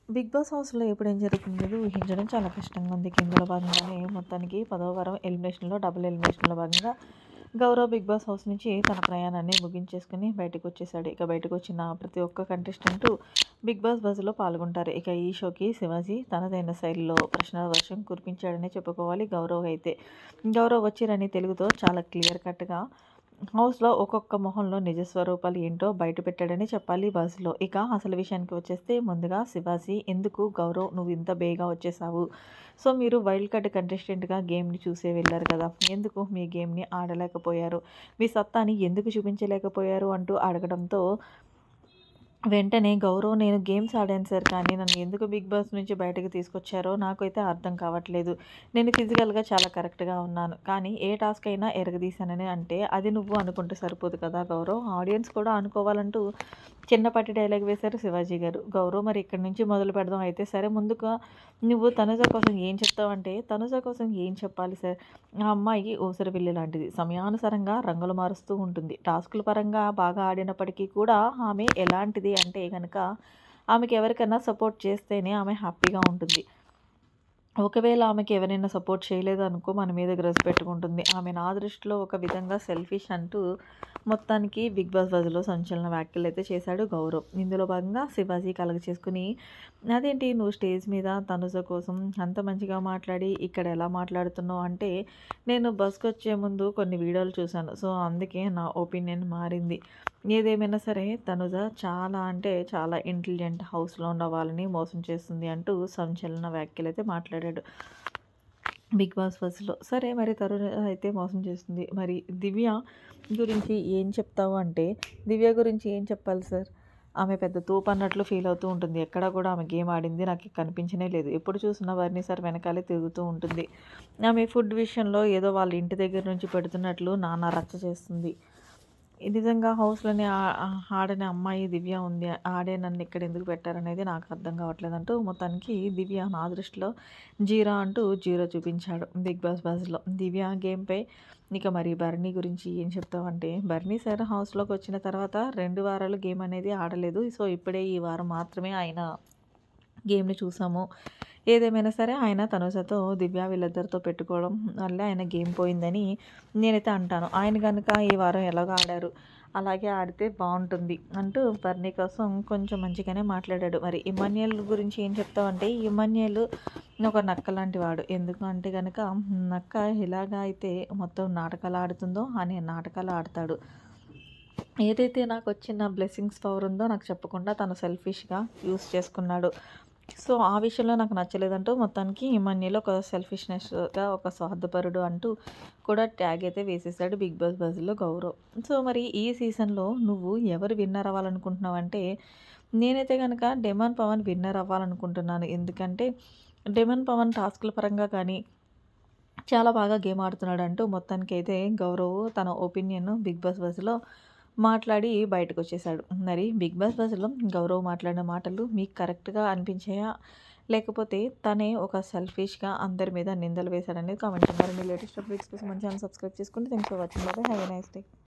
Big boss హౌస్‌లో ఎప్పుడేం జరుగుతుందనేది ఊహించడం చాలా కష్టంగా ఉంది. ఇందులో భాగంగానే మొత్తానికి 10వ వారం ఎలిమినేషన్‌లో డబుల్ ఎలిమినేషన్‌లో భాగంగా గౌరవ్ బిగ్ బాస్ హౌస్ నుంచి తన ప్రయాణాన్ని ముగించేసుకొని బయటకొచ్చేసాడు. ఇక బయటకొచ్చిన ప్రతి ఒక్క కంటెస్టెంటు బిగ్ బాస్ బజ్‌లో పాల్గొంటారు. ఇక ఈ షోకి శివాజీ తనదైన శైలిలో ప్రశ్నల వర్షం కురిపించాడనే చెప్పుకోవాలి గౌరవ్ అయితే. గౌరవ్ వచ్చిరని తెలుగుతో చాలా క్లియర్ కట్‌గా హౌస్‌లో ఒక్కొక్క మొహంలో నిజ స్వరూపాలు ఏంటో బయటపెట్టాడని చెప్పాలి బజ్‌లో. ఇక అసలు విషయానికి వచ్చేస్తే ముందుగా శివాజీ ఎందుకు గౌరవ్ నువ్వు ఇంత బేగా వచ్చేసావు? సో, మీరు వైల్డ్ కార్డ్ కంటెస్టెంట్‌గా గేమ్‌ని చూసే వెళ్లారు కదా! ఎందుకు మీ గేమ్‌ని ఆడలేకపోయారు? మీ సత్తాని ఎందుకు చూపించలేకపోయారు? అంటూ అడగడంతో వెంటనే గౌరవ్ నేను గేమ్స్ ఆడాను సార్. కానీ నన్ను ఎందుకు బిగ్ బాస్ నుంచి బయటకి తీసుకొచ్చారో నాకైతే అర్థం కావట్లేదు. నేను ఫిజికల్‌గా చాలా కరెక్ట్‌గా ఉన్నాను. కానీ ఏ టాస్క్ అయినా ఎరగదీశానని అంటే అది నువ్వు అనుకుంటే సరిపోదు కదా గౌరవ్! ఆడియన్స్ కూడా అనుకోవాలంటూ చిన్నపాటి డైలాగ్ వేశారు శివాజీ గారు. గౌరవ్ మరి ఇక్కడి నుంచి మొదలు పెడదాం అయితే సరే ముందుగా నువ్వు తనుజ కోసం ఏం చెప్తావంటే, తనుజ కోసం ఏం చెప్పాలి సార్? ఆ అమ్మాయి ఊసరవెల్లి లాంటిది. సమయానుసారంగా రంగులు మారుస్తూ ఉంటుంది. టాస్కుల పరంగా బాగా ఆడినప్పటికీ కూడా ఆమె ఎలాంటిది అంటే గనక ఆమెకి ఎవరికన్నా సపోర్ట్ చేస్తేనే ఆమె హ్యాపీగా ఉంటుంది. ఒకవేళ ఆమెకి ఎవరైనా సపోర్ట్ చేయలేదనుకో మన మీద గ్రజ్ పెట్టుకుంటుంది. ఆమె నా దృష్టిలో ఒక విధంగా సెల్ఫిష్ అంటూ మొత్తానికి బిగ్ బాస్ బజ్‌లో సంచలన వ్యాఖ్యలైతే చేశాడు గౌరవ్. ఇందులో భాగంగా శివాజీ కలగచేసుకొని అదేంటి నువ్వు స్టేజ్ మీద తనుజ కోసం అంత మంచిగా మాట్లాడి ఇక్కడ ఎలా మాట్లాడుతున్నావు అంటే నేను బస్‌కొచ్చే ముందు కొన్ని వీడియోలు చూశాను. సో, అందుకే నా ఒపీనియన్ మారింది. ఏదేమైనా సరే తనుజ చాలా అంటే చాలా ఇంటెలిజెంట్. హౌస్‌లో ఉన్న వాళ్ళని మోసం చేస్తుంది అంటూ సంచలన వ్యాఖ్యలైతే మాట్లాడాడు. బిగ్ బాస్ బస్‌లో. సరే మరి తరుణ్ అయితే మోసం చేస్తుంది. మరి దివ్య గురించి ఏం చెప్తావు అంటే, దివ్య గురించి ఏం చెప్పాలి సార్? ఆమె పెద్ద తోపు అన్నట్లు ఫీల్ అవుతూ ఉంటుంది. ఎక్కడా కూడా ఆమె గేమ్ ఆడింది నాకు కనిపించనే లేదు. ఎప్పుడు చూసినా వర్ణి సార్ వెనకాలే తిరుగుతూ ఉంటుంది. ఆమె ఫుడ్ విషయంలో ఏదో వాళ్ళ ఇంటి దగ్గర నుంచి పెడుతున్నట్లు నానా రచ్చ చేస్తుంది. నిజంగా హౌస్‌లోనే ఆడని అమ్మాయి దివ్య ఉంది. ఆడే నన్ను ఇక్కడ ఎందుకు పెట్టారనేది నాకు అర్థం కావట్లేదంటూ మొత్తానికి దివ్య నా దృష్టిలో జీరో అంటూ జీరో చూపించాడు బిగ్ బాస్ బజ్‌లో. దివ్య గేమ్‌పై ఇక మరి బర్నీ గురించి ఏం చెప్తావంటే, బర్నీ సార్ హౌస్‌లోకి వచ్చిన తర్వాత 2 వారాలు గేమ్ అనేది ఆడలేదు. సో, ఇప్పుడే ఈ వారం మాత్రమే ఆయన గేమ్‌ని చూసాము. ఏదేమైనా సరే ఆయన తనుజతో దివ్య వీళ్ళిద్దరితో పెట్టుకోవడం వల్లే ఆయన గేమ్ పోయిందని నేనైతే అంటాను. ఆయన గనుక ఈ వారం ఎలాగో ఆడారు. అలాగే ఆడితే బావుంటుంది అంటూ బర్నీ కోసం కొంచెం మంచిగానే మాట్లాడాడు. మరి ఇమాన్యుయల్ గురించి ఏం చెప్తావంటే, ఇమాన్యుయల్ ఒక నక్క లాంటి వాడు. ఎందుకు అంటే గనక నక్క ఎలాగా అయితే మొత్తం నాటకాలు ఆడుతుందో అనే నాటకాలు ఆడతాడు. ఏదైతే నాకొచ్చిన బ్లెస్సింగ్స్ పవర్ ఉందో నాకు చెప్పకుండా తను సెల్ఫిష్‌గా యూజ్ చేసుకున్నాడు. సో, ఆ విషయంలో నాకు నచ్చలేదంటూ మొత్తానికి ఇమాన్యుయల్ ఒక సెల్ఫిష్‌నెస్‌గా ఒక స్వార్థపరుడు అంటూ కూడా ట్యాగ్ అయితే వేసేసాడు బిగ్ బాస్ బజ్‌లో గౌరవ్. సో, మరి ఈ సీజన్‌లో నువ్వు ఎవరు విన్నర్ అవ్వాలనుకుంటున్నావంటే, నేనైతే గనక డెమాన్ పవన్ విన్నర్ అవ్వాలనుకుంటున్నాను. ఎందుకంటే, డెమాన్ పవన్ టాస్క్‌ల పరంగా కానీ చాలా బాగా గేమ్ ఆడుతున్నాడంటూ మొత్తానికైతే గౌరవ్ తన ఒపీనియన్ బిగ్ బాస్ బజ్‌లో మాట్లాడి బయటకొచ్చేసాడు. మరి బిగ్ బాస్ బజ్‌లో గౌరవ్ మాట్లాడిన మాటలు మీకు కరెక్ట్‌గా అనిపించాయా? లేకపోతే తనే ఒక సెల్ఫిష్‌గా అందరి మీద నిందలు వేశాడనేది కామెంట్. మరిన్ని లేటెస్ట్ అప్డేట్స్ కోసం మన ఛానల్ సబ్స్క్రైబ్ చేసుకోండి. Thanks for watching. By by. Have a nice day.